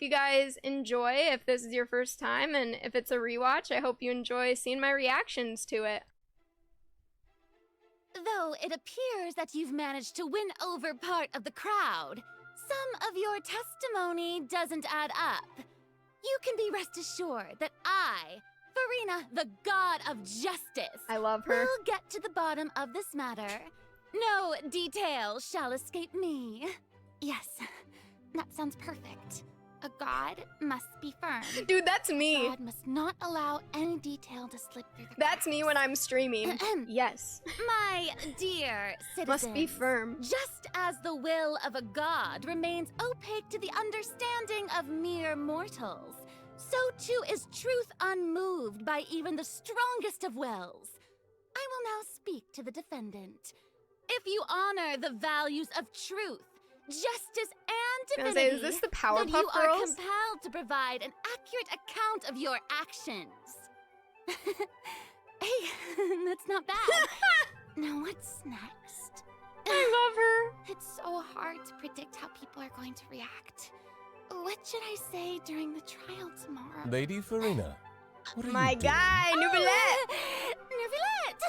you guys enjoy if this is your first time, and if it's a rewatch, I hope you enjoy seeing my reactions to it. Though it appears that you've managed to win over part of the crowd, some of your testimony doesn't add up. You can be rest assured that I, Furina, the god of justice, I love her. will get to the bottom of this matter. No detail shall escape me. Yes, that sounds perfect. A god must be firm. Dude, that's me. God must not allow any detail to slip through the That's me when I'm streaming. Yes. My dear citizens, Must be firm. just as the will of a god remains opaque to the understanding of mere mortals, so too is truth unmoved by even the strongest of wills. I will now speak to the defendant. If you honor the values of truth, justice, and divinity, Is this the then Powerpuff you are Girls? compelled to provide an accurate account of your actions. Hey, that's not bad. Now what's next? I love her. It's so hard to predict how people are going to react. What should I say during the trial tomorrow? Lady Furina, what are My you doing? guy, Nouvellette. Nouvellette!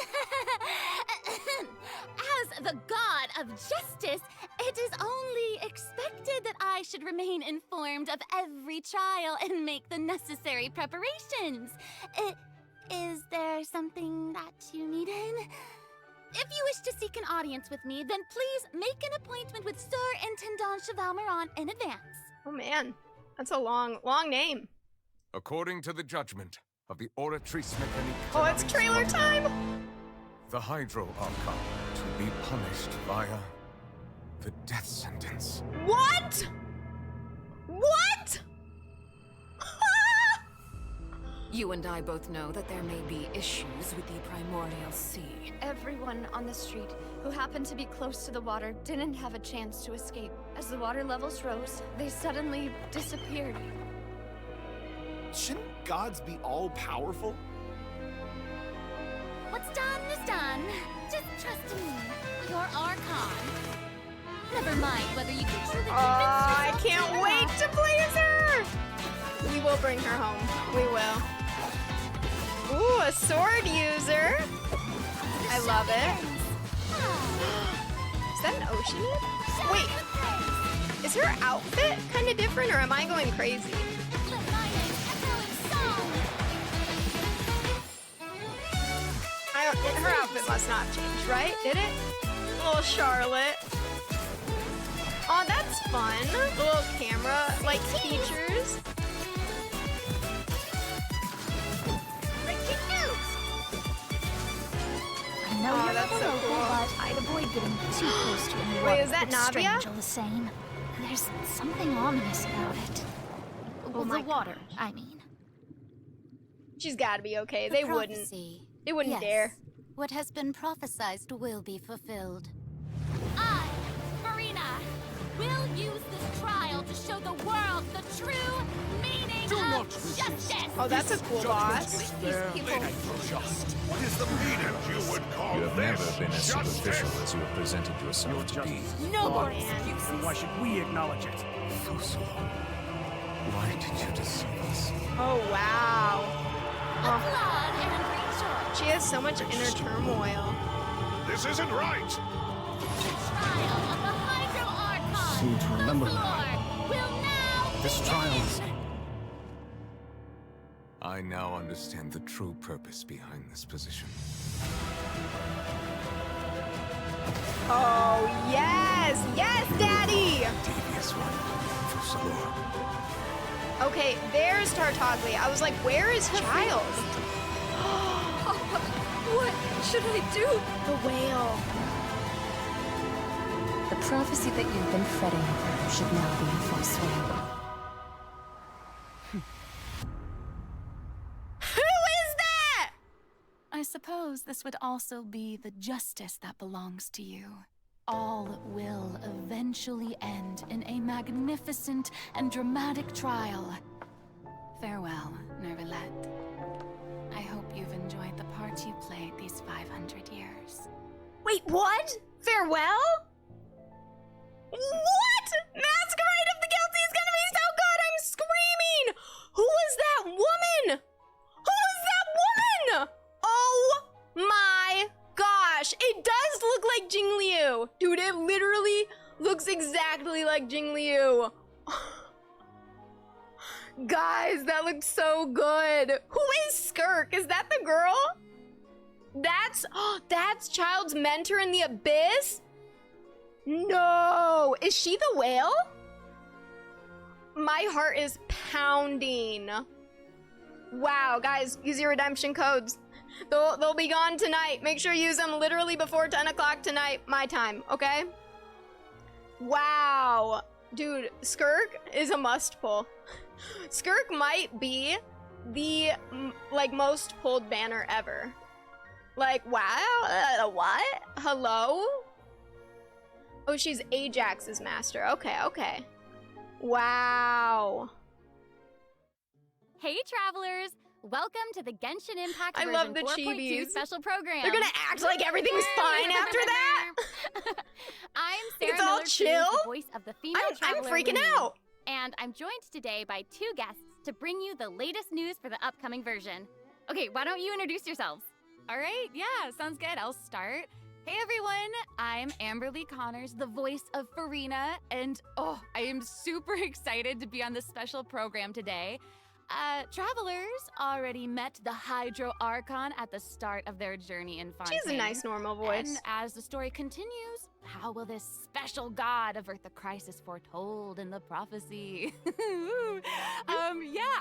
As the god of justice, it is only expected that I should remain informed of every trial and make the necessary preparations. Is there something that you needed? If you wish to seek an audience with me, then please make an appointment with Sir Intendant Chevalmeron in advance. Oh man, that's a long name. According to the judgment of the Oratrice Mécanique, Oh, it's trailer time. the Hydro Archon to be punished via the death sentence. What? What? You and I both know that there may be issues with the Primordial Sea. Everyone on the street who happened to be close to the water didn't have a chance to escape. As the water levels rose, they suddenly disappeared. Shouldn't gods be all-powerful? What's done is done. Just trust in me, your Archon. Never mind whether you can truly convince I yourself can't to wait enough. to please her. We will bring her home. We will. Ooh, a sword user. I love it. Is that an ocean? Wait, is her outfit kind of different, or am I going crazy? Let my name echo in song. Her outfit must not have changed, right? Did it? Little Charlotte. Oh, that's fun. The little camera, like, features. I know Oh, you're that's not a so local, cool. but I'd avoid getting too close to anyone. Wait, is that that's Navia? strange all the same. There's something ominous about it. Well, my the water, I mean. She's gotta be okay. They wouldn't. Prophecy. They wouldn't Yes. dare. What has been prophesized will be fulfilled. I, Furina, will use this trial to show the world the true meaning of justice. Oh, that's a cool boss. What is the meaning you would call You have this? never been as Justice? superficial as you have presented yourself to be. No more Why should we acknowledge it? Fusel, why did you deceive us? Oh, wow. applaud and rejoice. She has so much inner turmoil. This isn't right. The trial of the Hydro Archon. Seem to remember. The floor will now This trial is... I now understand the true purpose behind this position. Oh, yes! Yes, Daddy! Devious one, Fusel. Okay, there's Tartaglia. I was like, where is Child? What should I do? The whale. The prophecy that you've been fretting over should now be in full swing. Who is that? I suppose this would also be the justice that belongs to you. All will eventually end in a magnificent and dramatic trial. Farewell, Nervalette. I hope you've enjoyed the part you played these 500 years. Wait, what? Farewell? What? Masquerade of the Guilty is gonna be so good! I'm like Jingliu. Guys, that looks so good. Who is Skirk? Is that the girl? That's Child's mentor in the abyss? No, is she the whale? My heart is pounding. Wow, guys, use your redemption codes. They'll be gone tonight. Make sure you use them literally before 10 o'clock tonight, my time, okay? Wow. Dude, Skirk is a must pull. Skirk might be the, like, most pulled banner ever. Like, wow, what? Hello? Oh, she's Ajax's master. Okay, okay. Wow. Hey, travelers! Welcome to the Genshin Impact I version love the 4.2 chibis. special program. They're gonna act like everything's fine after that? I'm Sarah It's all Miller, chill? the voice of the female I'm traveler freaking Lily. out. And I'm joined today by 2 guests to bring you the latest news for the upcoming version. Okay, why don't you introduce yourselves? All right, yeah, sounds good. I'll start. Hey everyone, I'm Amberly Connors, the voice of Furina, and I am super excited to be on this special program today. Travelers already met the Hydro Archon at the start of their journey in Fontaine. She's a nice normal voice. And as the story continues, how will this special god avert the crisis foretold in the prophecy? Yeah,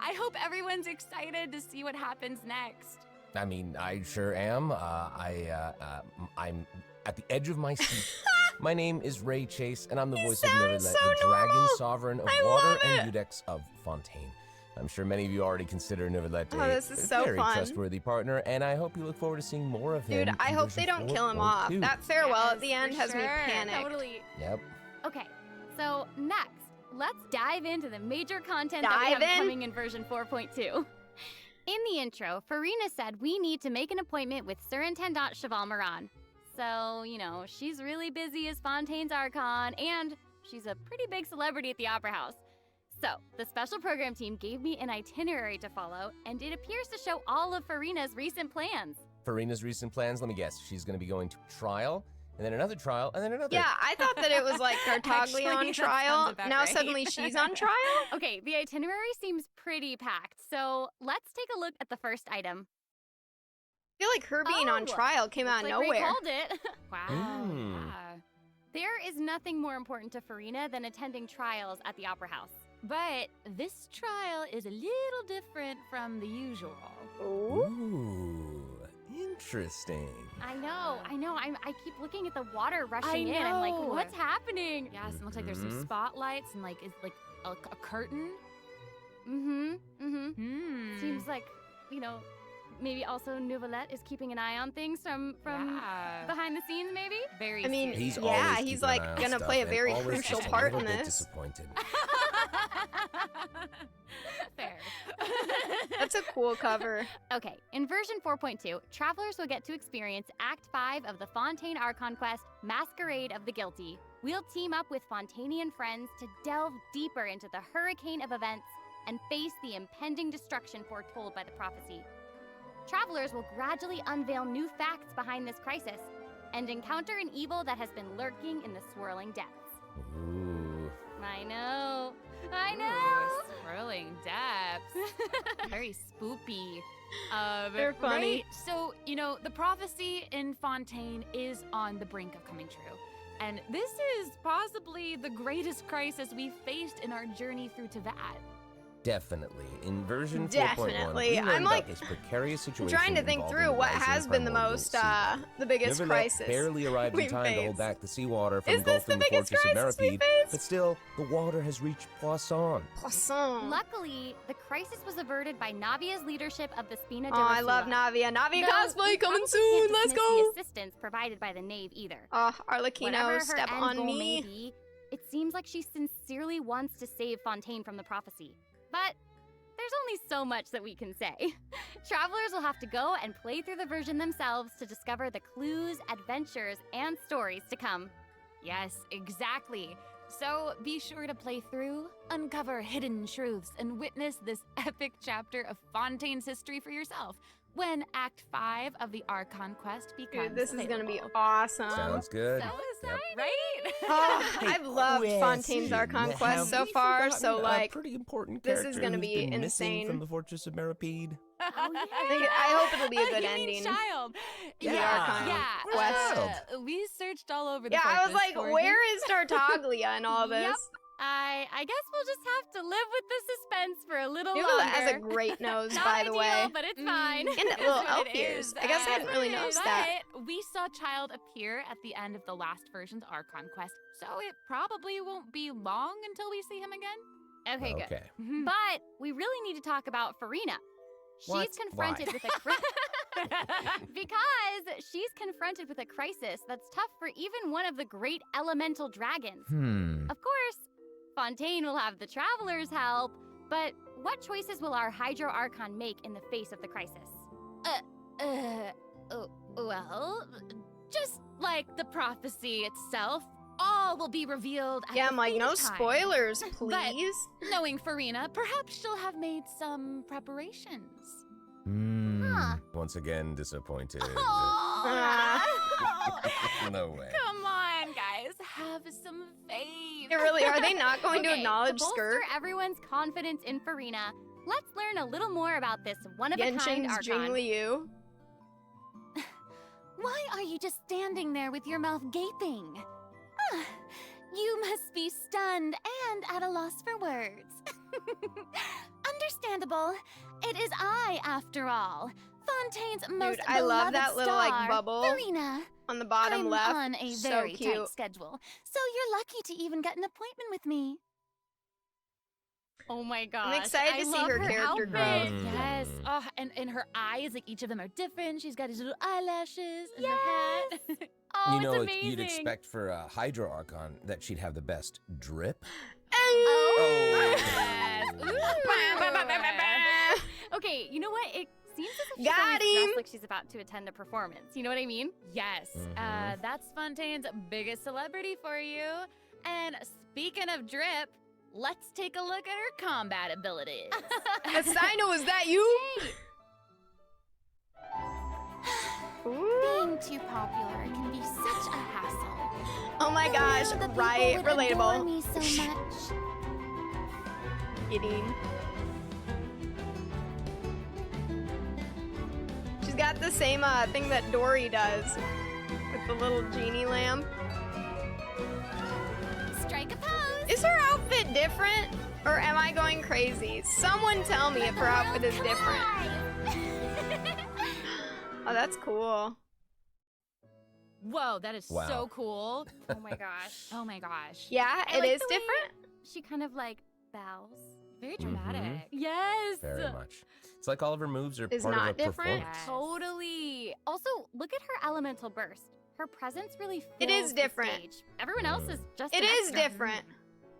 I hope everyone's excited to see what happens next. I mean, I sure am. I'm at the edge of my seat. My name is Ray Chase, and I'm the voice of Neverlet, so the Dragon normal. Sovereign of I Water love and it. Udex of Fontaine. I'm sure many of you already consider Neverlet this is so very fun. trustworthy partner, and I hope you look forward to seeing more of him. Dude, I in hope they version don't kill him off. 4.2. That farewell Yes, at the end for has me sure. panicked. Totally. Yep. Okay, so next, let's dive into the major content Dive that we have in? coming in version 4.2. In the intro, Furina said we need to make an appointment with Surintendant Cheval Moran. So, you know, she's really busy as Fontaine's Archon, and she's a pretty big celebrity at the Opera House. So, the special program team gave me an itinerary to follow, and it appears to show all of Furina's recent plans. Farina's recent plans, let me guess. She's going to be going to trial, and then another trial, and then another. Yeah, I thought that it was like Tartaglia Actually, on that trial. sounds about Now right. suddenly she's on trial? Okay, the itinerary seems pretty packed, so let's take a look at the first item. I feel like her being on trial came out of Looks like Ray nowhere. called it. Wow. Mm. Yeah. There is nothing more important to Furina than attending trials at the Opera House. But this trial is a little different from the usual. Ooh, interesting. I know. I keep looking at the water rushing in. I I'm like, know. what's happening? Yes, it looks like there's some Mhm. spotlights and like it's like a curtain. Mm-hmm. Seems like, you know, maybe also Nouvelette is keeping an eye on things from Yeah. behind the scenes, maybe? Very I mean, He's yeah, always he's keeping like an eye on gonna stuff play a and very always crucial just a part in little bit this. Disappointed. Fair. That's a cool cover. Okay, in version 4.2, travelers will get to experience Act 5 of the Fontaine Archon quest, Masquerade of the Guilty. We'll team up with Fontainian friends to delve deeper into the hurricane of events and face the impending destruction foretold by the prophecy. Travelers will gradually unveil new facts behind this crisis and encounter an evil that has been lurking in the swirling depths. Ooh. I know. Ooh, swirling depths. Very spoopy. They're funny. Right? So, you know, the prophecy in Fontaine is on the brink of coming true. And this is possibly the greatest crisis we've faced in our journey through Teyvat. Definitely. In version 4.1, Definitely. we learned I'm like- about this precarious I'm situation trying to think involving through what rising has been the primordial most, sea. the biggest Neverlet crisis. barely arrived in we've time to hold faced. back the seawater from Is this the engulfing the biggest fortress of crisis we Meripede, faced? but still, the water has reached Poisson. Poisson. Luckily, the crisis was averted by Navia's leadership of the Spina Oh, I love Navia. Navia Though cosplay we coming probably soon. can't Let's dismiss go. the assistance provided by the Knave either. Oh, Whatever Arlecchino, her step end on goal may me. be, it seems like she sincerely wants to save Fontaine from the prophecy. But there's only so much that we can say. Travelers will have to go and play through the version themselves to discover the clues, adventures, and stories to come. Yes, exactly. So be sure to play through, uncover hidden truths, and witness this epic chapter of Fontaine's history for yourself. when Act 5 of the Archon quest becomes Dude, this is gonna be available. awesome. Sounds good. So Yep. Right? Oh, I've loved Fontaine's Question. Archon Have quest so we far, so forgotten a like, pretty important this is character gonna who's be been missing insane. from the Fortress of Meripede. I hope it'll be a good You mean ending. Child. in the Archon Yeah. quest. We searched all over the Yeah, I was fortress like, for him. where is Tartaglia in all this? Yep. I guess we'll just have to live with the suspense for a little Nubula longer. has a great nose, Not by the ideal, way. but it's fine. And It is little what elf it ears. is. I guess I hadn't really noticed that. But we saw Child appear at the end of the last version's Archon quest, so it probably won't be long until we see him again. Okay, good. Okay. But we really need to talk about Furina. What? She's confronted Why? with a because she's confronted with a crisis that's tough for even one of the great elemental dragons. Of course, Fontaine will have the travelers help, but what choices will our Hydro Archon make in the face of the crisis? Well, Just like the prophecy itself, all will be revealed at Yeah, the I'm like, fitting no time. spoilers, But please. knowing Furina, perhaps she'll have made some preparations. Once again, disappointed. No way. Come on, guys, have some faith. Are they not going to Okay, acknowledge to bolster Skirk? everyone's confidence in Furina, let's learn a little more about this one-of-a-kind Genshin's Archon. Jingliu. Why are you just standing there with your mouth gaping? You must be stunned and at a loss for words. Understandable. It is I, after all. Fontaine's most I love beloved that little, like, star, bubble Furina. On the bottom I'm left. on a So very cute. tight schedule, so you're lucky to even get an appointment with me. Oh my gosh. I'm excited I to see love her character outfit. growth. Yes. Oh, and her eyes, like each of them are different. She's got these little eyelashes and her hat. Oh, You know, it's amazing. you'd expect for a Hydro Archon that she'd have the best drip. Oh, yes. Okay, you know what? It seems as if she's Got always him. dressed like she's about to attend a performance. You know what I mean? Yes, that's Fontaine's biggest celebrity for you. And speaking of drip, let's take a look at her combat abilities. Asino, is that you? Being too popular can be such a hassle. Oh my gosh, The people right? would adore Relatable. me so much. Kidding. She's got the same thing that Dory does with the little genie lamp. Strike a pose. Is her outfit different? Or am I going crazy? Someone tell me if her outfit is different. Oh, that's cool. Whoa, that is Wow. so cool. Oh my gosh. Oh my gosh. Yeah, I it like is the way different. She kind of like bows. Very dramatic. Yes. Very much. It's like all of her moves are Is part not of a different? performance. Yes. Totally. Also, look at her elemental burst. Her presence really fills It is the different. stage. Everyone else is just It an is extra. different.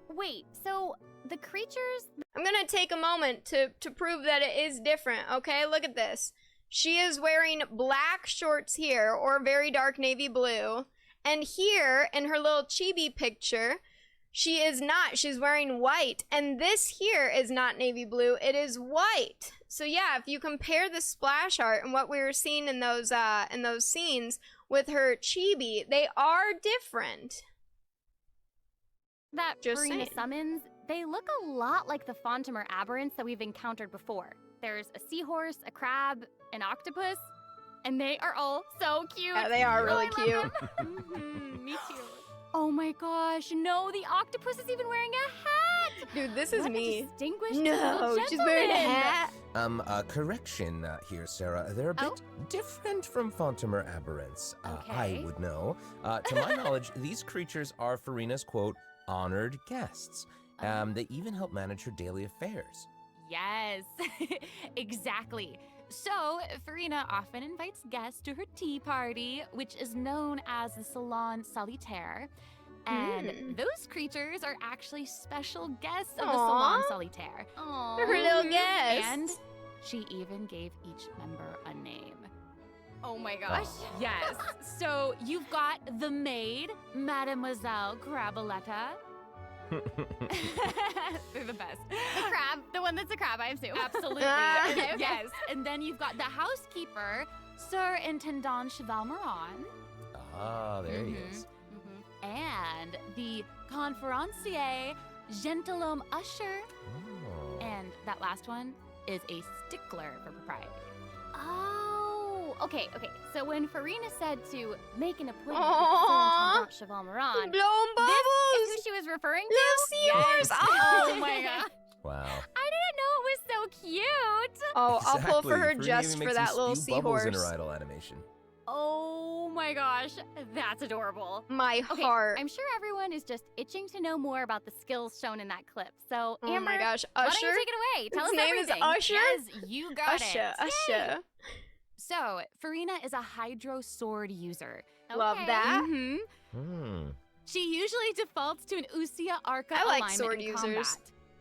Wait, so the creatures I'm gonna take a moment to prove that it is different, okay? Look at this. She is wearing black shorts here, or very dark navy blue. And here, in her little chibi picture, she is not. She's wearing white. And this here is not navy blue, it is white. So yeah, if you compare the splash art and what we were seeing in those scenes with her chibi, they are different. that Just Furina saying. summons, they look a lot like the Fontamer aberrants that we've encountered before. There's a seahorse, a crab, an octopus, and they are all so cute. Yeah, they are really I love cute. them. Me too. Oh my gosh, no, the octopus is even wearing a hat! Dude, this is What a me. distinguished No, little she's wearing a gentleman. hat. Correction here, Sarah. They're a bit different from Fontamer aberrants. I Okay. would know. To my knowledge, these creatures are Furina's, quote, honored guests. They even help manage her daily affairs. Yes, exactly. So, Furina often invites guests to her tea party, which is known as the Salon Solitaire. And those creatures are actually special guests of the Salon Aw. Solitaire. Aw. They're her little guests. And she even gave each member a name. Oh my gosh. Yes. So you've got the maid, Mademoiselle Craboletta. They're the best. The crab, the one that's a crab, I assume. Absolutely. Okay. Yes. And then you've got the housekeeper, Sir Intendant Cheval Moran. Ah, there he is. And the conferencier, Gentilhomme Usher. Oh. And that last one is a stickler for propriety. Oh, okay. So when Furina said to make an appointment Aww. with Sir Cheval Moran, Blown bubbles. this is who she was referring to? Little seahorse. Oh my god. Wow. I didn't know it was so cute. Oh, I'll pull for her Frida just even for makes that him little spew bubbles in seahorse. her idol animation. Oh my gosh, that's adorable. My Okay, heart. I'm sure everyone is just itching to know more about the skills shown in that clip. So, Oh Amber, my gosh, why don't Usher? you take it away? Tell His us name everything. is Usher? Yes, you got Usher, it. Usher. So, Furina is a hydro sword user. Love Okay. that. Hmm. She usually defaults to an Usia Arca I like alignment sword in users. combat.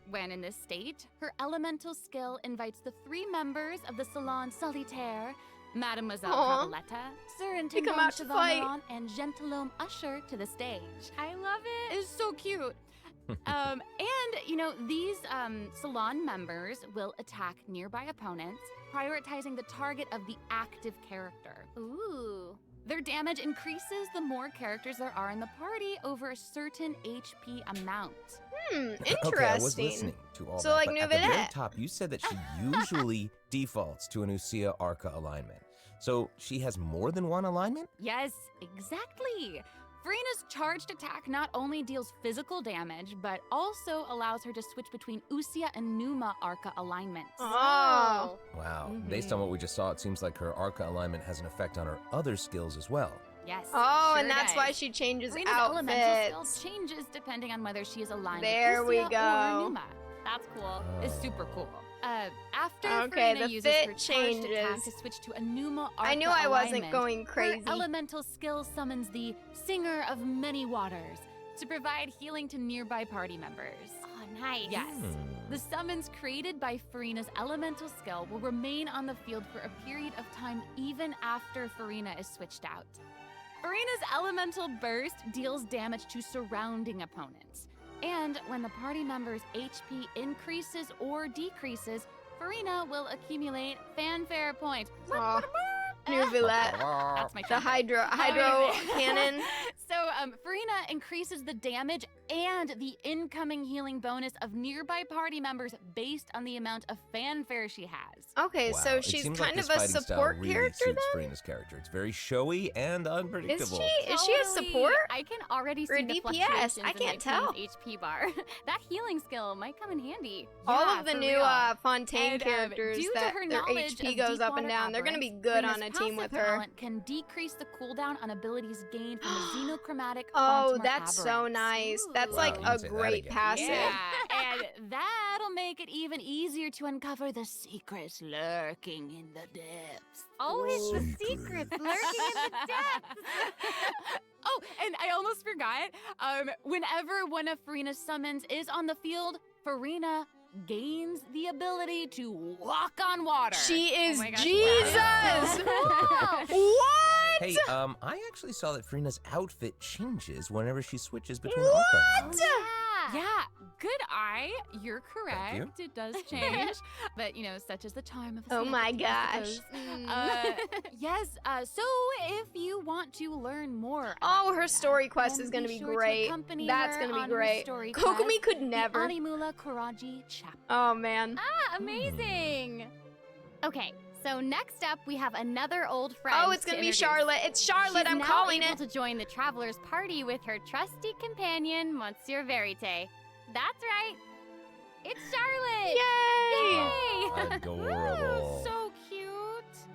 When in this state, her elemental skill invites the 3 members of the Salon Solitaire, Mademoiselle Aw. Cavaletta, Sir come Intendant out to Cheval fight. Moran, and Gentilhomme Usher to the stage. I love it. It's so cute. And, you know, these salon members will attack nearby opponents, prioritizing the target of the active character. Ooh. Their damage increases the more characters there are in the party over a certain HP amount. Interesting. Okay, I was listening to all So, that, like but at the very Nouvellette. top, you said that she usually defaults to an Usia Arca alignment. So she has more than one alignment? Yes, exactly. Furina's charged attack not only deals physical damage, but also allows her to switch between Usia and Numa Arca alignments. Oh. Wow. Based on what we just saw, it seems like her Arca alignment has an effect on her other skills as well. Yes. Oh, sure and that's does. why she changes Furina's elemental outfits. skill changes depending on whether she is aligned There with we Usia go. or Numa. That's cool. It's super cool. After Okay, Furina the uses fit her charged attack changes. to switch to a Numa Arca I knew I wasn't alignment, going crazy. her elemental skill summons the Singer of Many Waters to provide healing to nearby party members. Oh, nice. Yes. The summons created by Furina's elemental skill will remain on the field for a period of time even after Furina is switched out. Furina's elemental burst deals damage to surrounding opponents. And when the party member's HP increases or decreases, Furina will accumulate fanfare points. Oh, Nouvellette. That's my The favorite. hydro cannon. So, Furina increases the damage and the incoming healing bonus of nearby party members based on the amount of fanfare she has. Okay, Wow, so it she's seems kind like of this a fighting support style really character suits then? Furina's character. It's very showy and unpredictable. Is she a Totally. support? I can already Or see a the DPS? fluctuations I in can't my tell. team's HP bar. That healing skill might come in handy. All Yeah, of the for new real. Fontaine And, characters due that to her their knowledge HP of goes up and Deepwater down, they're gonna be Aberrant, good Furina's on a team with passive her. talent can decrease the cooldown on abilities gained from the xenochromatic Oh, Fontaine that's so Aberrants. nice. That's Ooh. like Wow, you a can say that great again. passive. Yeah, and that'll make it even easier to uncover the secrets lurking in the depths. Always the secrets lurking in the depths. Oh, and I almost forgot. Whenever one of Furina's summons is on the field, Furina gains the ability to walk on water. She is my gosh, Jesus! What? Hey, I actually saw that Furina's outfit changes whenever she switches between Arca. What? Yeah, good eye. You're correct. you. It does change. But, you know, such is the charm of a Oh my celebrity, I gosh. suppose. Yes, so if you want to learn more about Oh, her Furina, story quest then is gonna be be sure to great. accompany That's her gonna on be her great. story Kokomi quest, could the never. Animula Kuraji chapter. Oh man. Ah, amazing. Okay, so next up we have another old friend. Oh, it's gonna to be introduce. Charlotte. It's Charlotte. She's I'm now calling able it. to join the traveler's party with her trusty companion, Monsieur Verite. That's right. It's Charlotte. Yay! Yay! Adorable. So cute.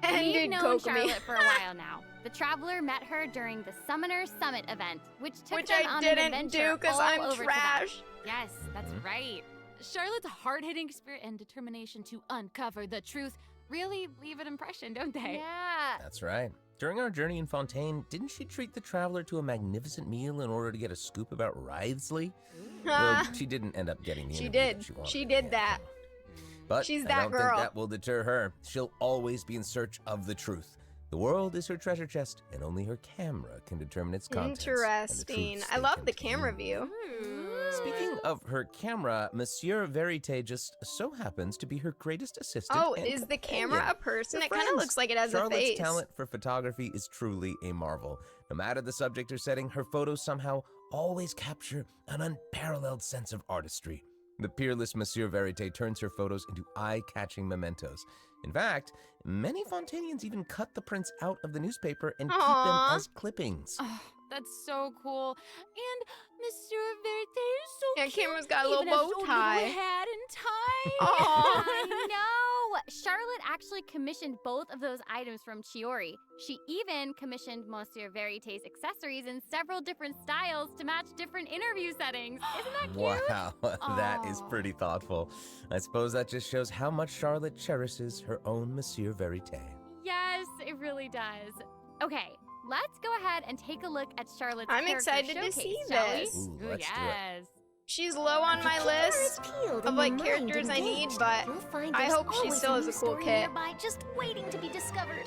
And We've did known Kokomi. Charlotte for a while now. The traveler met her during the Summoner Summit event, which took Which them I on an didn't adventure do because all I'm over trash. Tibet. Yes, that's right. Charlotte's hard-hitting spirit and determination to uncover the truth really leave an impression, don't they? Yeah. That's right. During our journey in Fontaine, didn't she treat the traveler to a magnificent meal in order to get a scoop about Writhsley? Well, she didn't end up getting the She interview did. that she wanted. She did that. But She's I that don't girl. think that will deter her. She'll always be in search of the truth. The world is her treasure chest, and only her camera can determine its contents. and the Interesting. truths I they love the contain. camera view. Speaking of her camera, Monsieur Verite just so happens to be her greatest assistant. Oh, and is the camera companion. a person? They're It kind of friends. looks like it has Charlotte's a face. talent for photography is truly a marvel. No matter the subject or setting, her photos somehow always capture an unparalleled sense of artistry. The peerless Monsieur Verite turns her photos into eye-catching mementos. In fact, many Fontainians even cut the prints out of the newspaper and keep them Aw. as clippings. Oh, that's so cool. And Monsieur Verite is so Yeah, cute. camera's got a Even little has bow so tie. little hat and tie. Aw. I know! Charlotte actually commissioned both of those items from Chiori. She even commissioned Monsieur Verite's accessories in several different styles to match different interview settings. Isn't that cute? Wow, that is pretty thoughtful. I suppose that just shows how much Charlotte cherishes her own Monsieur Verite. Yes, it really does. Okay, let's go ahead and take a look at Charlotte's I'm character excited to showcase, see shall we? this. Ooh, let's do it. Yes. She's low on my list of like characters I need, but I hope she still has a cool kit. Nearby, just waiting to be discovered.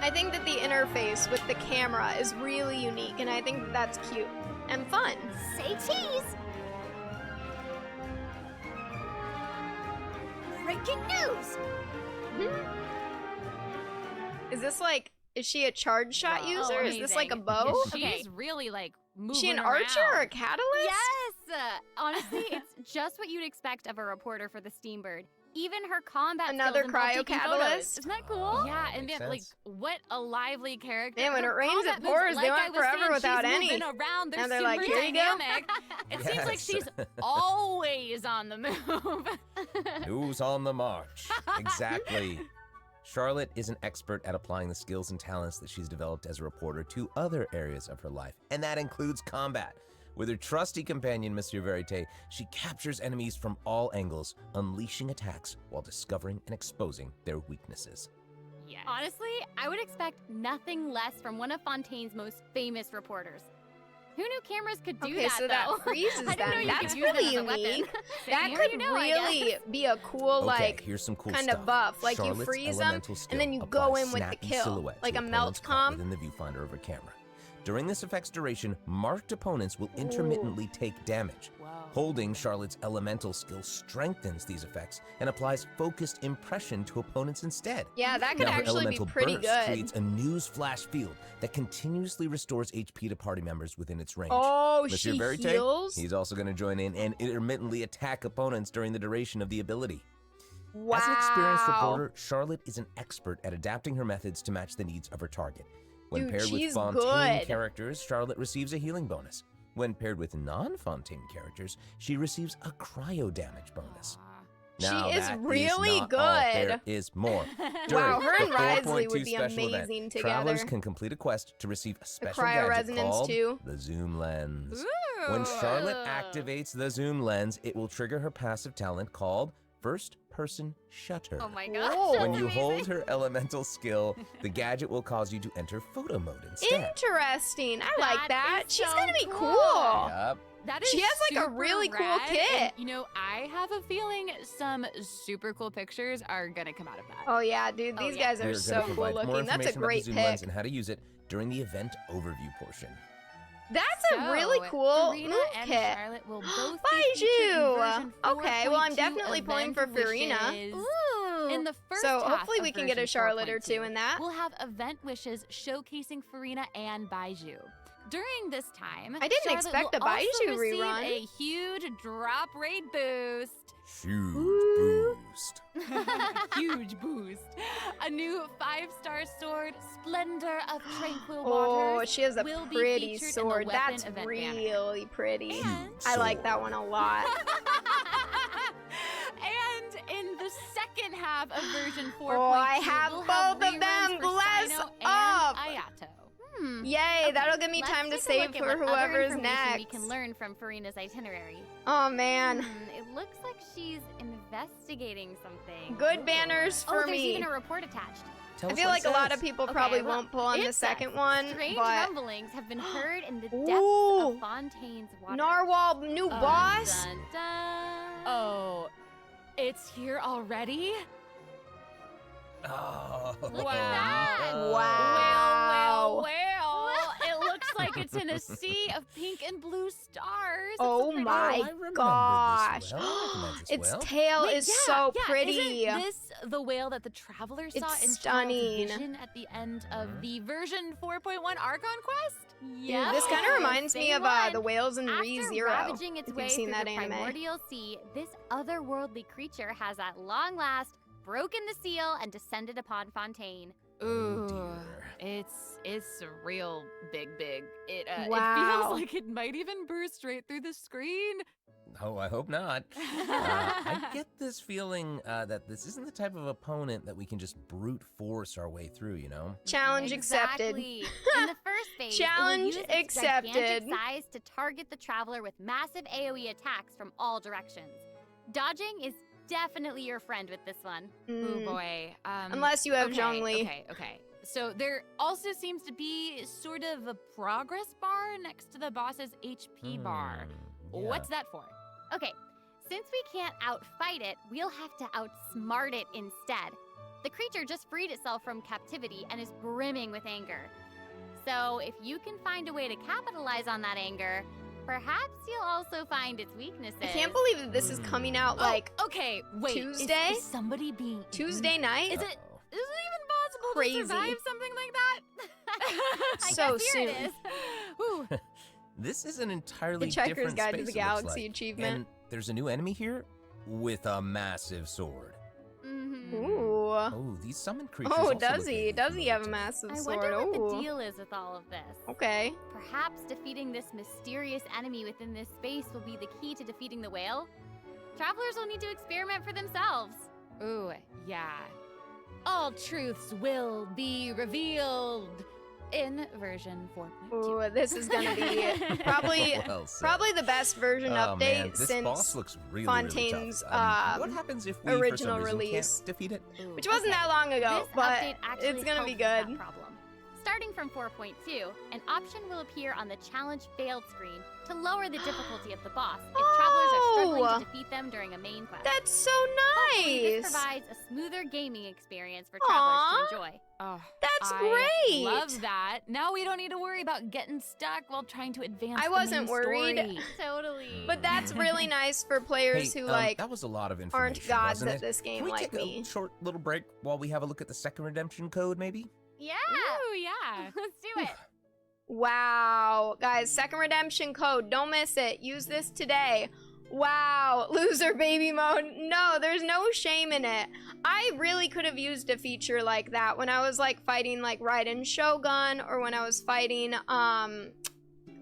I think that the interface with the camera is really unique, and I think that that's cute and fun. Say cheese! Breaking news! Is this like, is she a charge shot user? Is this like a bow? She's really like moving Is she an around. archer or a catalyst? Yes! Honestly, it's just what you'd expect of a reporter for the Steambird. Even her combat Another skills involve taking photos. cryo-catalyst? Isn't that cool? Yeah, and Makes then like sense. what a lively character. Man, when Her it rains, combat it moves, pours. They like went I was forever saying, without she's any. moving around. They're And they're super like, "Here you go." dynamic. It seems like Yes. she's always on the move. News on the march. Exactly. Charlotte is an expert at applying the skills and talents that she's developed as a reporter to other areas of her life, and that includes combat. With her trusty companion, Monsieur Verite, she captures enemies from all angles, unleashing attacks while discovering and exposing their weaknesses. Yes. Honestly, I would expect nothing less from one of Fontaine's most famous reporters. Who knew cameras could do Okay, that, so that though? freezes I didn't know them. you That's could use them really as a weapon. unique. Same That here, could you know, I really guess. be a cool, Okay, like, here's some cool kind stuff. of buff. Like, you Charlotte's freeze them, elemental skill and then you applies go in with the snappy kill, silhouette like to a opponents caught melt within the viewfinder of her camera. During this effect's duration, marked opponents will intermittently take damage. Wow. Holding Charlotte's elemental skill strengthens these effects and applies focused impression to opponents instead. Yeah, that could Now, her actually be elemental pretty burst good. creates a news flash field that continuously restores HP to party members within its range. Oh, Monsieur she Verite, heals? he's also going to join in and intermittently attack opponents during the duration of the ability. Wow. As an experienced reporter, Charlotte is an expert at adapting her methods to match the needs of her target. When Dude, paired with she's Fontaine good. characters, Charlotte receives a healing bonus. When paired with non-Fontaine characters, she receives a cryo damage bonus. Now, She is that really not all. There good. is more. Wow, During her and the Wriothesley 4.2 would be special event, amazing Travelers together. can complete a quest to receive a special cryo gadget resonance called too. the zoom lens. Ooh. When Charlotte activates the zoom lens, it will trigger her passive talent called First Person Shutter. Oh my gosh. Whoa. When you hold her elemental skill, the gadget will cause you to enter photo mode instead. Interesting. I like that. is She's so gonna be cool. cool. Yup. That is She has, like, a super really cool rad, kit. And, you know, I have a feeling some super cool pictures are gonna come out of that. Oh yeah, dude, Oh, these yeah. guys We are are so gonna cool provide more looking. That's a information about great the zoom lens pick. and how to use it during the event overview portion. That's a really cool Furina move and kit. Charlotte will both be featured in Baiju! version Okay, well, I'm 4.2 definitely pulling for event, which Furina. is- Ooh. In the first So half hopefully of we can get a version Charlotte or 4.2, two in that. We'll have event wishes showcasing Furina and Baiju. During this time, I didn't Charlotte expect will a Baiju also receive rerun. a huge drop rate boost. Huge boost. Huge boost. A new 5-star sword, Splendor of Tranquil Oh, Waters. she has a will be pretty featured in the sword. weapon That's event banner. really pretty. And- I like that one a lot. And in the second half of version 4.2, Oh, I have we'll both of reruns them. for Bless Sino up. and Ayato. Yay, that'll give me Let's time to take a save look at for what other whoever's information next. We can learn from Furina's itinerary. Oh man. It looks like she's investigating something. Good banners for oh, there's me. even a report attached. Tell I us feel what like it a lot says. of people Okay, probably well, won't pull on it the says, second one, Strange but rumblings have been heard in the depths Ooh. of Fontaine's water. Narwhal new boss? Dun, dun. Oh, It's here already? Oh. Look at that! Wow. Well, it looks like it's in a sea of pink and blue stars. Oh It's a my I remember this gosh. well. I recognize this Its well. tail Wait, is yeah, so yeah, pretty. Isn't this the whale that the traveler saw It's in stunning. Child's vision at the end of the version 4.1 Archon quest? Dude, this kind of reminds me of the whales in After ReZero. ravaging its If way you've seen through that the anime. primordial sea, this otherworldly creature has at long last broken the seal and descended upon Fontaine. Ooh, dear. it's real big. It Wow. feels like it might even burst straight through the screen. Oh, I hope not. I get this feeling that this isn't the type of opponent that we can just brute force our way through, you know? Challenge accepted. Exactly. In the first phase, Challenge it will use its accepted. gigantic size to target the traveler with massive AoE attacks from all directions. Dodging is definitely your friend with this one. Oh Mm. boy. Unless you have Zhongli. Okay. So there also seems to be sort of a progress bar next to the boss's HP bar. Yeah. What's that for? Okay, since we can't outfight it, we'll have to outsmart it instead. The creature just freed itself from captivity and is brimming with anger. So if you can find a way to capitalize on that anger, perhaps you'll also find its weaknesses. I can't believe that this is coming out like Okay, wait. Tuesday? Is somebody being Tuesday night. Is it even possible Crazy. to survive something like that? I So guess here soon. it is. Ooh. This is an entirely Hitchhiker's different Guide to space, the it looks Galaxy like. achievement. And there's a new enemy here with a massive sword. Mhm. Ooh. Oh, these summoned creatures Oh, also does look he? really Does he have a familiar. massive I sword? wonder what Ooh. the deal is with all of this. Okay. Perhaps defeating this mysterious enemy within this space will be the key to defeating the whale? Travelers will need to experiment for themselves. Ooh, yeah. All truths will be revealed in version 4.2. Ooh, this is gonna be probably Well said. probably the best version Oh, update man, this since boss looks really, Fontaine's, really tough. What um, happens if we, original for some reason, release. can't defeat it? which wasn't that long ago, This but update actually it's gonna be helps with that good. problem. Starting from 4.2, an option will appear on the challenge failed screen to lower the difficulty of the boss if travelers are struggling Oh! to defeat them during a main quest. That's so Hopefully, nice. this provides a smoother gaming experience for travelers to enjoy. Oh, That's I great. love that. Now we don't need to worry about getting stuck while trying to advance I the wasn't main worried. story. Totally. But that's really nice for players Hey, who like that was a lot of information, aren't gods wasn't at it? this game Can we like take me. a short little break while we have a look at the second redemption code, maybe? Yeah. Ooh, yeah. Let's do it. Wow, guys, second redemption code. Don't miss it. Use this today. Wow, loser baby mode. No, there's no shame in it. I really could have used a feature like that when I was like fighting like Raiden Shogun or when I was fighting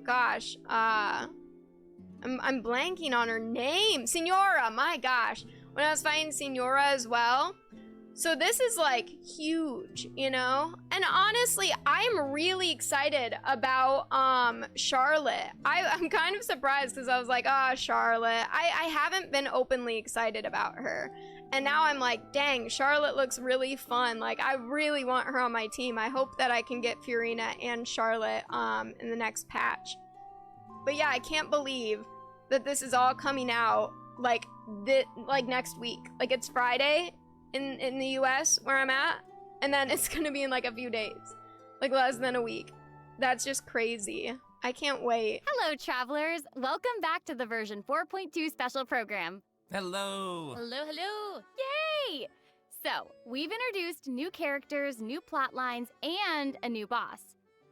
gosh, I'm blanking on her name. Senora, my gosh. When I was fighting Senora as well. So this is like huge, you know? And honestly, I'm really excited about Charlotte. I'm kind of surprised because I was like, oh, Charlotte. I haven't been openly excited about her. And now I'm like, dang, Charlotte looks really fun. Like, I really want her on my team. I hope that I can get Furina and Charlotte in the next patch. But yeah, I can't believe that this is all coming out like next week. Like, it's Friday in the US where I'm at, and then it's gonna be in like a few days, like less than a week. That's just crazy. I can't wait. Hello, travelers. Welcome back to the version 4.2 special program. Hello. Hello. Yay! So, we've introduced new characters, new plot lines, and a new boss.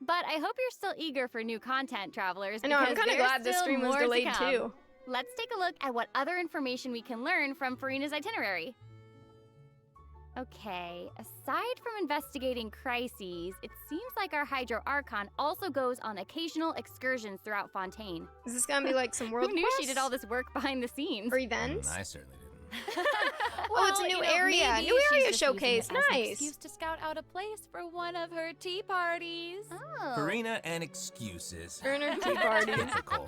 But I hope you're still eager for new content, travelers. I know, I'm because kind of there's glad the still stream was more to delayed come. too. Let's take a look at what other information we can learn from Furina's itinerary. Okay, aside from investigating crises, it seems like our Hydro Archon also goes on occasional excursions throughout Fontaine. Is this gonna be like some world Who knew she quests? did all this work behind the scenes? Or events? I certainly didn't. Oh, it's a new area. maybe New she's area just using showcase. it as an Nice. excuse to scout out a place for one of her tea parties. Oh. Furina and excuses. Furina tea party. Typical.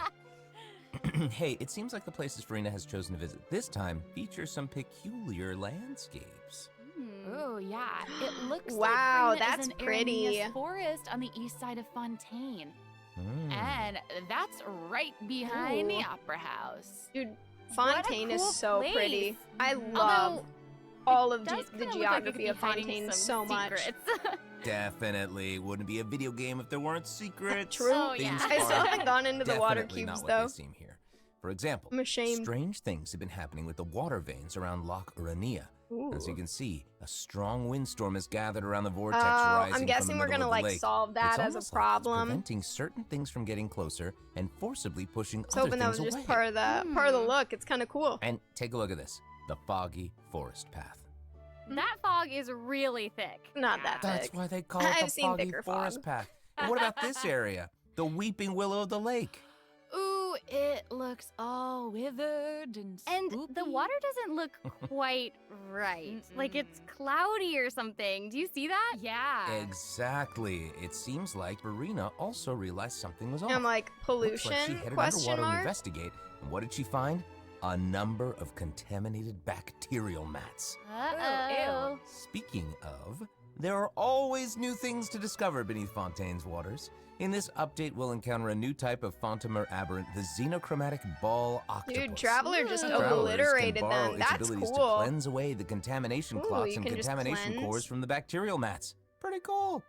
Hey, it seems like the places Furina has chosen to visit this time feature some peculiar landscapes. Oh yeah, it looks Wow, like Furina that's is an pretty. Araneous forest on the east side of Fontaine, and that's right behind the Ooh. Opera House. Dude, Fontaine is cool so place. pretty. I love Although, all of does the kinda look like it geography could be of hiding Fontaine some so much. secrets. Definitely wouldn't be a video game if there weren't secrets. True. Oh, yeah. Things I still are haven't gone into the water definitely cubes not though. what they seem here. For example, I'm ashamed. strange things have been happening with the water veins around Loch Urania. As you can see, a strong windstorm has gathered around the vortex rising I'm guessing from the we're middle gonna of the like lake. solve that It's as a almost like it's problem. preventing certain things from getting closer and forcibly pushing I was other hoping that things was away. just part of the look. It's kind of cool. And take a look at this, the foggy forest path. That fog is really thick. Not that That's thick. why they call it I've the seen foggy thicker forest fog. path. And what about this area? The weeping willow of the lake. Ooh, it looks all withered and And spoopy. the water doesn't look quite right. Like it's cloudy or something. Do you see that? Yeah. Exactly. It seems like Furina also realized something was off. I'm like, Looks like she pollution? headed Question underwater to mark? investigate. And what did she find? A number of contaminated bacterial mats. Uh-oh. Speaking of, there are always new things to discover beneath Fontaine's waters. In this update, we'll encounter a new type of Fontamer aberrant, the xenochromatic ball octopus. Dude, Traveler just Travelers obliterated can borrow them. its That's abilities to cool. cleanse away the contamination Ooh, clots you and can just contamination cleanse? cores from the bacterial mats. Pretty cool.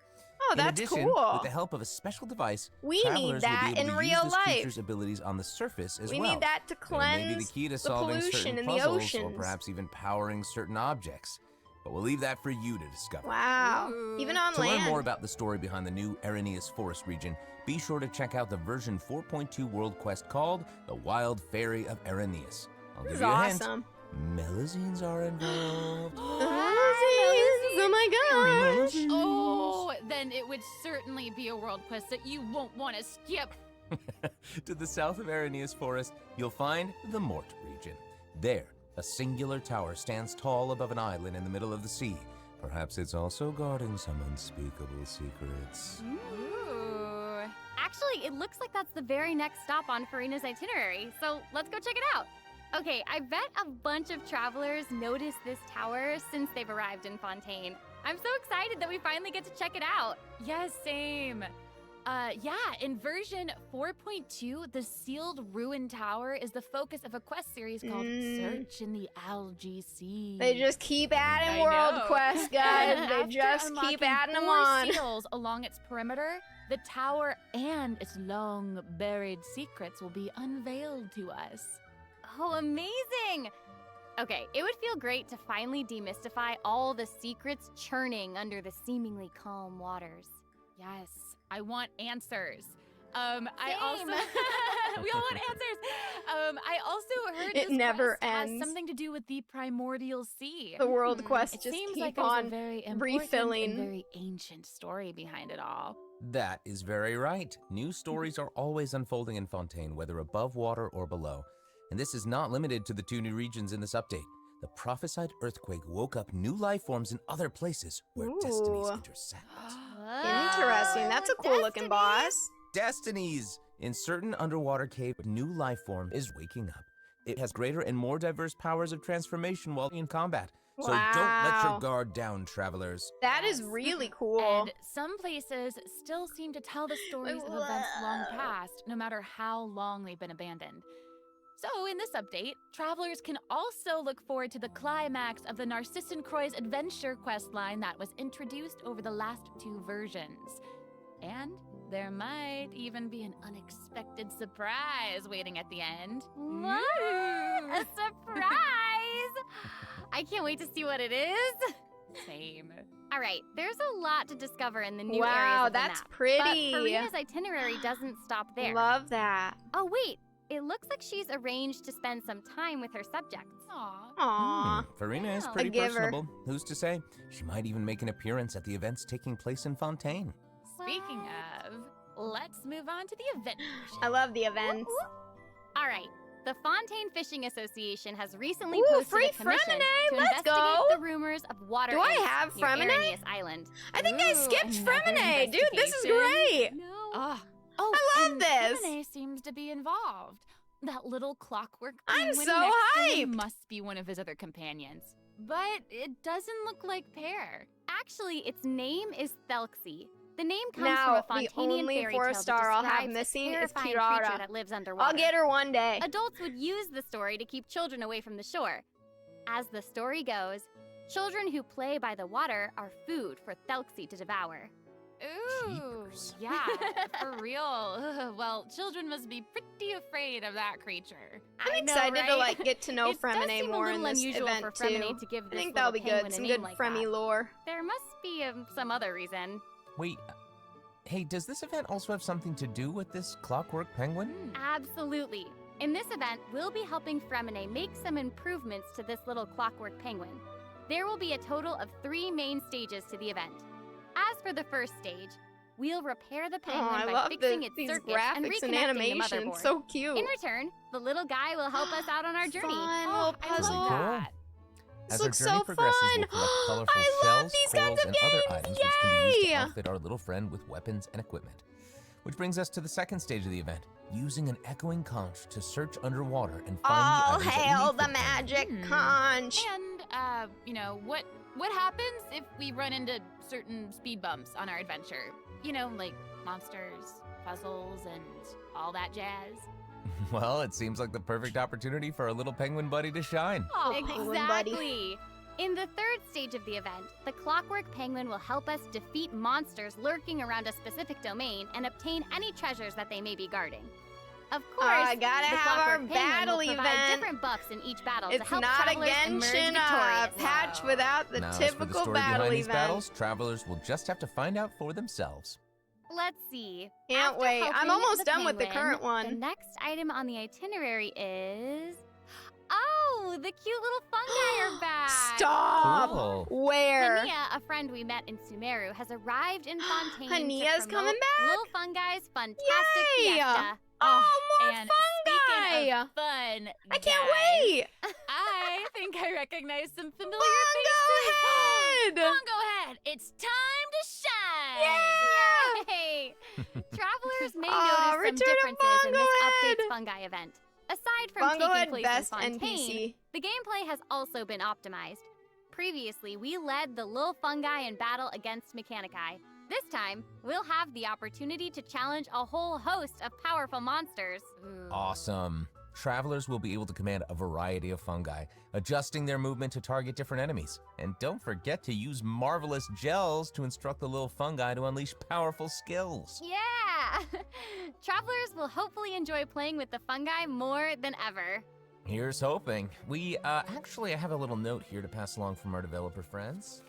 Oh, In that's addition, cool. with the help of a special device, We travelers need will that be able in to real use this life. creature's abilities on the surface as We well. need that to It may be the cleanse key to the solving pollution certain in the puzzles, or oceans. perhaps even powering certain objects. But we'll leave that for you to discover. Wow. Even on To land. learn more about the story behind the new Arrhenius Forest region, be sure to check out the version 4.2 world quest called The Wild Fairy of Arrhenius. I'll This give is you a awesome. hint. Melazines are involved. Oh my gosh. Oh, then it would certainly be a world quest that you won't want to skip. To the south of Arrhenius Forest, you'll find the Mort region. There, a singular tower stands tall above an island in the middle of the sea. Perhaps it's also guarding some unspeakable secrets. Ooh. Actually, it looks like that's the very next stop on Furina's itinerary, so let's go check it out. Okay, I bet a bunch of travelers noticed this tower since they've arrived in Fontaine. I'm so excited that we finally get to check it out. Yes, same. Yeah, in version 4.2, the sealed ruin tower is the focus of a quest series called Search in the Algae Sea. They just keep adding I world know. quests, guys. And They after just keep unlocking adding them 4 on. seals along its perimeter, the tower and its long buried secrets will be unveiled to us. Oh, amazing! Okay, it would feel great to finally demystify all the secrets churning under the seemingly calm waters. Yes, I want answers. I also we all want answers. I also heard It this never quest has ends. something to do with the primordial sea. The world quests It just seems keep like there's on a very important refilling. and very ancient story behind it all. That is very right. New stories are always unfolding in Fontaine, whether above water or below. And this is not limited to the 2 new regions in this update. The prophesied earthquake woke up new life forms in other places where destinies Ooh. intersect. Interesting. That's a cool looking boss. Destinies! In certain underwater cave, a new life form is waking up. It has greater and more diverse powers of transformation while in combat. So don't let your Wow. guard down, travelers. That is really cool. And some places still seem to tell the stories of events long past, no matter how long they've been abandoned. So, in this update, travelers can also look forward to the climax of the Narcissan Croix's adventure questline that was introduced over the last 2 versions. And there might even be an unexpected surprise waiting at the end. What? A surprise! I can't wait to see what it is. Same. All right, there's a lot to discover in the new Wow, areas of the that's map. pretty. But Furina's itinerary doesn't stop there. Love that. Oh, wait. It looks like she's arranged to spend some time with her subjects. Aww. Aww. Farina is Wow. pretty A giver. personable. Who's to say? She might even make an appearance at the events taking place in Fontaine. Speaking of, let's move on to the event portion. I love the events. All right. The Fontaine Fishing Association has recently Ooh, posted free a commission Fremine, to let's investigate go. the rumors of water Do I ants have near Fremine? Arrhenius Island. I think I Ooh, skipped another Fremine. Dude, this is investigation. great. No. Oh, I love and this. Femine seems to be involved. That little clockwork I'm penguin so next to hyped. him must be one of his other companions. But it doesn't look like Pear. Actually, its name is Thelxie. The name comes Now, from a the Fontainian only fairy tale that 4-star I'll have describes a missing is terrifying Kirara. creature that lives underwater. I'll get her one day. Adults would use the story to keep children away from the shore. As the story goes, children who play by the water are food for Thelxie to devour. Ooh, yeah, for real. Ugh, well, children must be pretty afraid of that creature. I'm excited to like get to know It does Fremine seem a more in little this unusual event for too. Fremine to give I this think that'll be little penguin good. a Some name good like Fremy that. lore. There must be some other reason. Wait, hey, does this event also have something to do with this clockwork penguin? Absolutely. In this event, we'll be helping Fremine make some improvements to this little clockwork penguin. There will be a total of 3 main stages to the event. As for the first stage, we'll repair the penguin I by love fixing its these circuits and graphics reconnecting and the animation. motherboard. So cute. In return, the little guy will help us out on our journey. Fun Oh, little I puzzle. love that. This As our looks journey so progresses, fun. we'll collect colorful I love shells, these corals, kinds of and other games. items which can be used to Yay! outfit our little friend with weapons and equipment. Which brings us to the second stage of the event, using an echoing conch to search underwater and find All the items that we hail need the for the penguin. magic conch. And, you know, what happens if we run into certain speed bumps on our adventure? You know, like monsters, puzzles, and all that jazz. Well, it seems like the perfect opportunity for our little penguin buddy to shine. Oh, penguin buddy. exactly. In the third stage of the event, the clockwork penguin will help us defeat monsters lurking around a specific domain and obtain any treasures that they may be guarding. Of course, I gotta the have our clockwork penguin battle will provide event. different buffs in each battle It's to help not a travelers emerge Genshin victorious. patch without the Now, as for the typical story battle behind these event. battles, travelers will just have to find out for themselves. Let's see. Can't After wait. I'm helping almost the done with the penguin, current one. The next item on the itinerary is... Oh, the cute little fungi are back! Stop! Cool. Where? Hania, a friend we met in Sumeru, has arrived in Fontaine Hania's to coming promote back? Little Fungi's fantastic Yay! fiesta. Oh, more and fungi! Speaking of fun, I can't guys, wait! I think I recognize some familiar Bongo head! Bongo head, it's time to shine! Yeah! Yay! Travelers may Aw, notice some return of differences in this Bongo update's Head! fungi event. Aside from Bongo taking Head place best in Fontaine, NPC. the gameplay has also been optimized. Previously, we led the Lil Fungi in battle against Mechanici. This time, we'll have the opportunity to challenge a whole host of powerful monsters. Awesome. Travelers will be able to command a variety of fungi, adjusting their movement to target different enemies. And don't forget to use marvelous gels to instruct the little fungi to unleash powerful skills. Yeah! Travelers will hopefully enjoy playing with the fungi more than ever. Here's hoping. We actually have a little note here to pass along from our developer friends.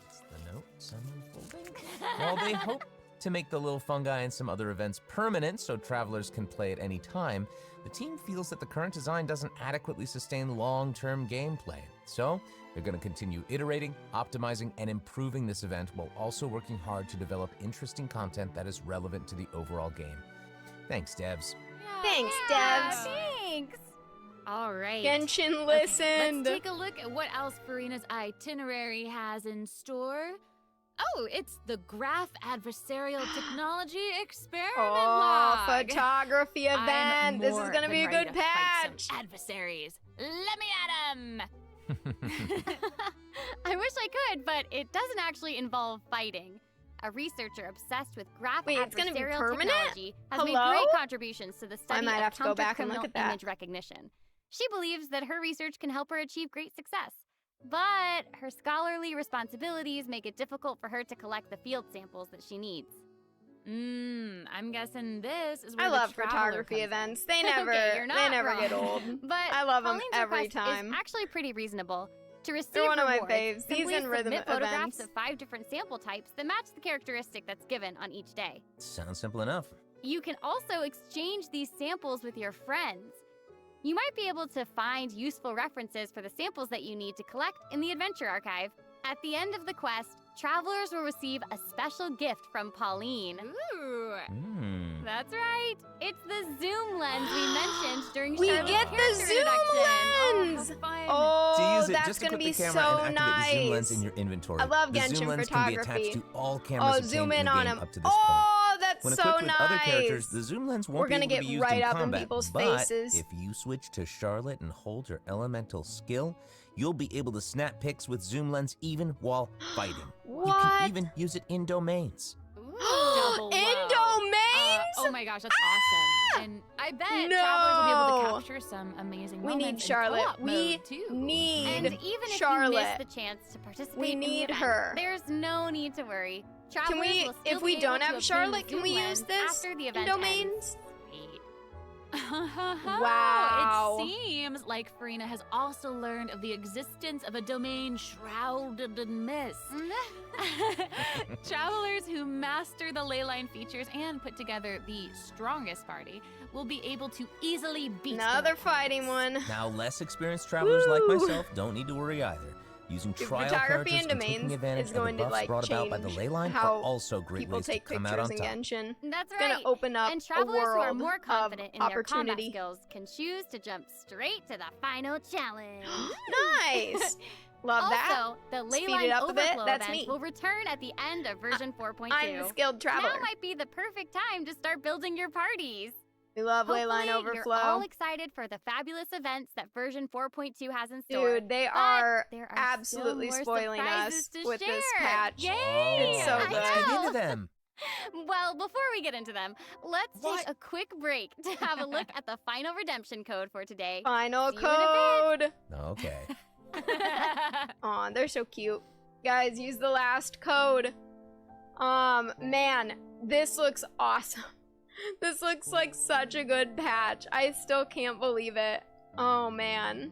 It's the note, some unfolding. While they hope to make the little fungi and some other events permanent so travelers can play at any time, the team feels that the current design doesn't adequately sustain long-term gameplay. So, they're going to continue iterating, optimizing, and improving this event while also working hard to develop interesting content that is relevant to the overall game. Thanks, devs. Thanks, Yeah, devs. thanks! All right. Genshin Okay, listened. let's take a look at what else Furina's itinerary has in store. Oh, it's the Graph Adversarial Technology Experiment Oh, Log. photography I'm event. This is more gonna be a than ready good to fight patch. some adversaries. Let me at 'em. I wish I could, but it doesn't actually involve fighting. A researcher obsessed with graph Wait, it's gonna be adversarial permanent? technology has made Hello? great contributions to the study might of have to go back and look counter-criminal at that. image recognition. She believes that her research can help her achieve great success. But her scholarly responsibilities make it difficult for her to collect the field samples that she needs. I'm guessing this is where I the love traveler photography comes in. events. They Okay, never, you're they not never wrong. get old. But I love 'em Pauline's every request time. is actually pretty reasonable. To receive They're one of my rewards, faves. These simply and rhythm submit photographs events. of 5 different sample types that match the characteristic that's given on each day. Sounds simple enough. You can also exchange these samples with your friends. You might be able to find useful references for the samples that you need to collect in the Adventure Archive. At the end of the quest, travelers will receive a special gift from Pauline. Ooh. That's right. It's the zoom lens we mentioned during We Charlotte's get the character zoom introduction. lens! Oh, how fun. Oh, To use it, that's just gonna equip be the camera so and activate the zoom lens nice. in your inventory. I love the Genshin zoom lens photography. can be attached to all cameras Oh, obtained zoom in in the on game him. up to this point. Oh, that's When so equipped with nice. other characters, the zoom lens won't We're be gonna able to get be used right in up in combat. people's but faces. if you switch to Charlotte and hold your elemental skill, you'll be able to snap pics with zoom lens even while fighting. You What? can even use it in domains. Oh my gosh, that's awesome. And I bet travelers will be able to capture some amazing We moments need in Charlotte. co-op We mode, too. need And even if Charlotte. you miss the chance to participate We in the need event, her. there's no need to worry. Travelers Can we, will still if we be don't able to have obtain Charlotte, can zoom we use lens this after the in event domains? ends. Sweet. Wow. It seems like Furina has also learned of the existence of a domain shrouded in mist. Travelers who master the leyline features and put together the strongest party will be able to easily beat Another fighting one. Now, less experienced travelers like myself don't need to worry either. Using Dude, trial photography characters and and taking domains advantage is of the going to buffs like brought about by the change leyline how are also great people ways to take come out pictures on in top. Genshin. That's It's gonna right. open up And a travelers who are world more of confident in their combat opportunity. skills can choose to jump straight to the final challenge. Nice. Love that. Also, the Speed Leyline it up a bit. Overflow That's event me. will return at the end of version 4.2. I'm the skilled traveler. Now might be the perfect time to start building your parties. We love Leyline Hopefully, Overflow. You're all excited for the fabulous events that version 4.2 has in store. Dude, they but are there are absolutely still more spoiling surprises us to with this share. patch. Yay! It's so I good. Let's get know. into them. Well, before we get into them, let's take a quick break to have a look at the final redemption code for today. Final See you in a bit. code. Okay. Aw, they're so cute. Guys, use the last code. Man, this looks awesome. This looks like such a good patch. I still can't believe it. Oh, man.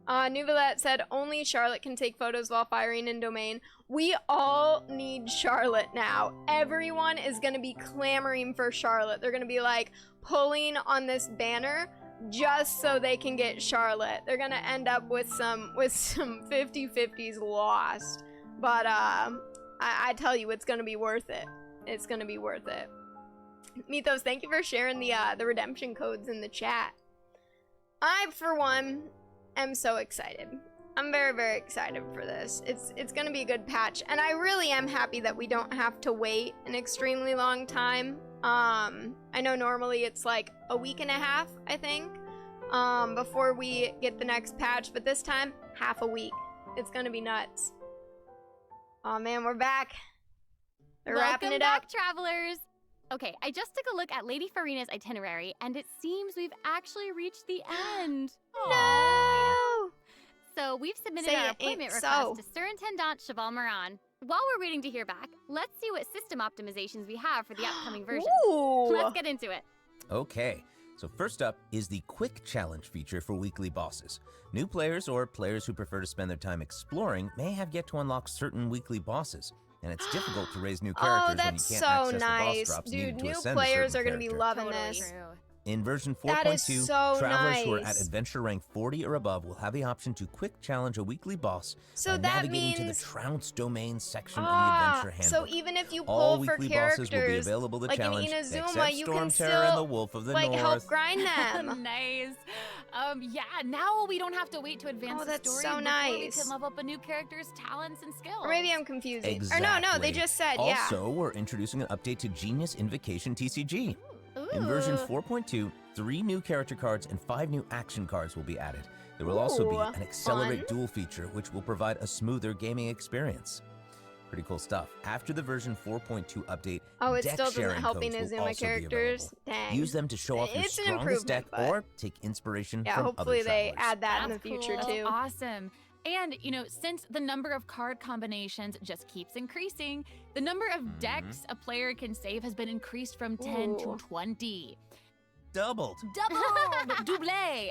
Nuvalette said, only Charlotte can take photos while firing in domain. We all need Charlotte now. Everyone is gonna be clamoring for Charlotte. They're gonna be like pulling on this banner just so they can get Charlotte. They're gonna end up with some 50-50s lost. But I tell you, it's gonna be worth it. It's gonna be worth it. Mythos, thank you for sharing the redemption codes in the chat. I, for one, am so excited. I'm very, very excited for this. It's gonna be a good patch, and I really am happy that we don't have to wait an extremely long time. I know normally it's like a week and a half, I think, before we get the next patch, but this time, half a week. It's gonna be nuts. Oh man, we're back. They're wrapping it Welcome back, up. travelers. Okay, I just took a look at Lady Furina's itinerary, and it seems we've actually reached the end. No! So we've submitted Say our it appointment ain't request so. to Surintendant Cheval Moran. While we're waiting to hear back, let's see what system optimizations we have for the upcoming version. Ooh. Let's get into it. Okay, so first up is the Quick Challenge feature for weekly bosses. New players or players who prefer to spend their time exploring may have yet to unlock certain weekly bosses, and it's difficult to raise new characters Oh, when you that's can't so access the nice. boss drops Dude, needed to new ascend players a are certain gonna be character. loving Totally this. true. In version 4.2, That is so travelers who are at nice. adventure rank 40 or above will have the option to quick challenge a weekly boss So by that navigating to the means- Trounce domain section of the adventure handbook. So even if you All pull for weekly bosses will be characters, available to like in challenge, Inazuma, except you Storm can Terror still and the Wolf of the like North. help grind them. Nice. Yeah, now we don't have to wait to advance Oh, the that's story so before we nice. can level up a new character's talents and skills. Or maybe I'm confusing. Exactly. Or no, they just said, yeah. Also, we're introducing an update to Genius Invocation TCG. In version 4.2, 3 new character cards and 5 new action cards will be added. There will also be Ooh, an Accelerate fun. Duel feature, which will provide a smoother gaming experience. Pretty cool stuff. After the version 4.2 update, Oh, it deck still doesn't sharing help codes will Inazuma also be characters. available. Dang. Use them to show off your It's an strongest deck improvement, but- or take inspiration Yeah, from hopefully other they travelers. add that in the That's future cool. too. Awesome. And, since the number of card combinations just keeps increasing, the number of decks a player can save has been increased from 10 to Ooh. 20. Doubled. Double!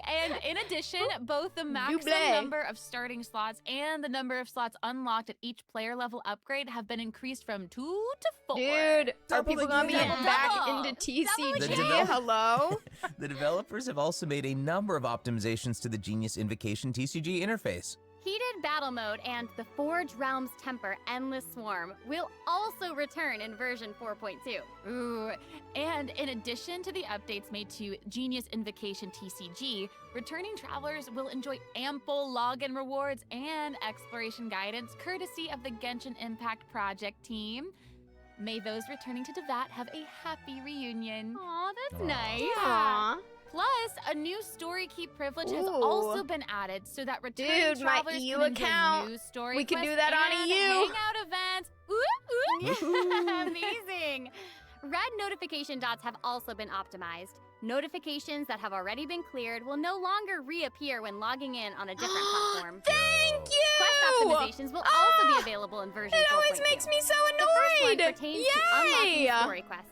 And in addition, both the maximum Double. number of starting slots and the number of slots unlocked at each player level upgrade have been increased from 2 to 4. Dude, are Double people gonna be again. getting back Double. into TCG? The develop- Hello? The developers have also made a number of optimizations to the Genius Invocation TCG interface. Heated Battle Mode and the Forge Realms Temper Endless Swarm will also return in version 4.2. Ooh, and in addition to the updates made to Genius Invocation TCG, returning travelers will enjoy ample login rewards and exploration guidance courtesy of the Genshin Impact Project team. May those returning to Devat have a happy reunion. Aw, that's Aw. nice. Aw. Plus, a new story key privilege has Ooh. also been added so that returning Dude, my travelers EU can enjoy account. new story We could do quests that on and EU. hangout events. Ooh, ooh. Amazing. red notification dots have also been optimized. Notifications that have already been cleared will no longer reappear when logging in on a different platform. Thank you! Quest optimizations will also be available in version 4.2. It always makes me so The first one annoyed! pertains to unlocking story quests.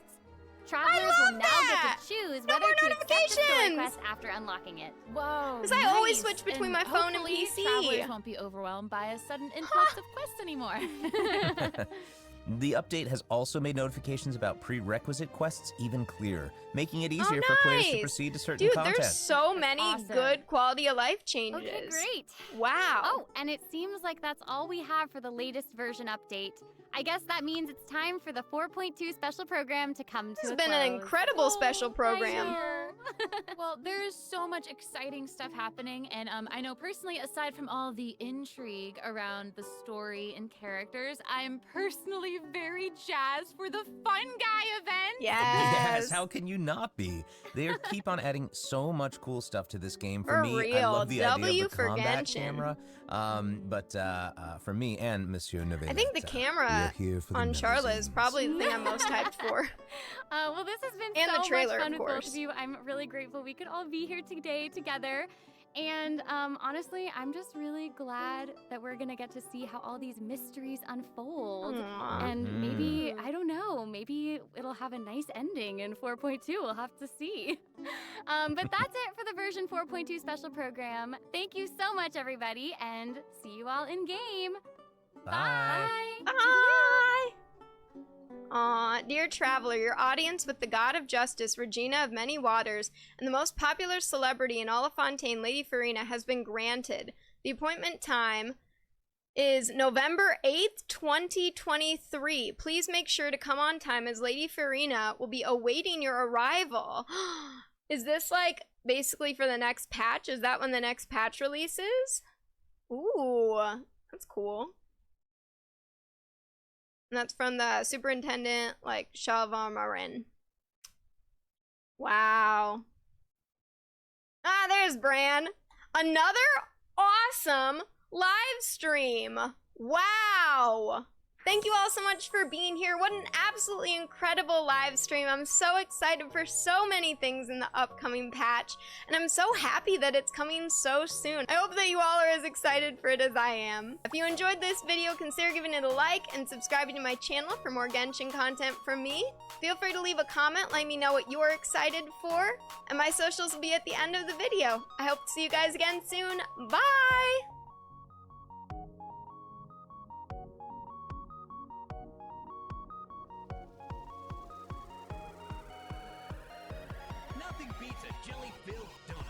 Travelers will now get to choose whether to accept the story quest after unlocking it. Whoa. Because I always switch between my phone and hopefully PC. Travelers won't be overwhelmed by a sudden influx of quests anymore. The update has also made notifications about prerequisite quests even clearer, making it easier for players to nice. proceed to certain Dude, content. there's so many awesome. good quality of life changes. Okay, great. Wow. Oh, and it seems like that's all we have for the latest version update. I guess that means it's time for the 4.2 special program to come to This a has been close. an incredible special program. Well, there's so much exciting stuff happening, and I know personally, aside from all the intrigue around the story and characters, I'm personally very jazzed for the Fun Guy event. Yes. How can you not be? They keep on adding so much cool stuff to this game. For For me, I real. love the W idea of the for combat Genshin. camera. But for me and Monsieur Neuville, I think the camera on Charlotte is probably the thing I'm most hyped for. Well, this has been And so the trailer, much fun of with both course. of you. I'm really grateful we could all be here today together. And honestly, I'm just really glad that we're gonna get to see how all these mysteries unfold. Aw. And maybe, I don't know, maybe it'll have a nice ending in 4.2. We'll have to see. But that's it for the version 4.2 special program. Thank you so much, everybody, and see you all in game. Bye. Bye! Aw, dear traveler, your audience with the god of justice, Regina of many waters, and the most popular celebrity in all of Fontaine, Lady Furina, has been granted. The appointment time is November 8th, 2023. Please make sure to come on time as Lady Furina will be awaiting your arrival. Is this like basically for the next patch? Is that when the next patch releases? Ooh, that's cool. And that's from the superintendent, like, Marin. Wow. Ah, there's Bran. Another awesome live stream. Wow. Thank you all so much for being here. What an absolutely incredible live stream. I'm so excited for so many things in the upcoming patch, and I'm so happy that it's coming so soon. I hope that you all are as excited for it as I am. If you enjoyed this video, consider giving it a like and subscribing to my channel for more Genshin content from me. Feel free to leave a comment, letting me know what you're excited for, and my socials will be at the end of the video. I hope to see you guys again soon. Bye! Nothing beats a jelly-filled donut.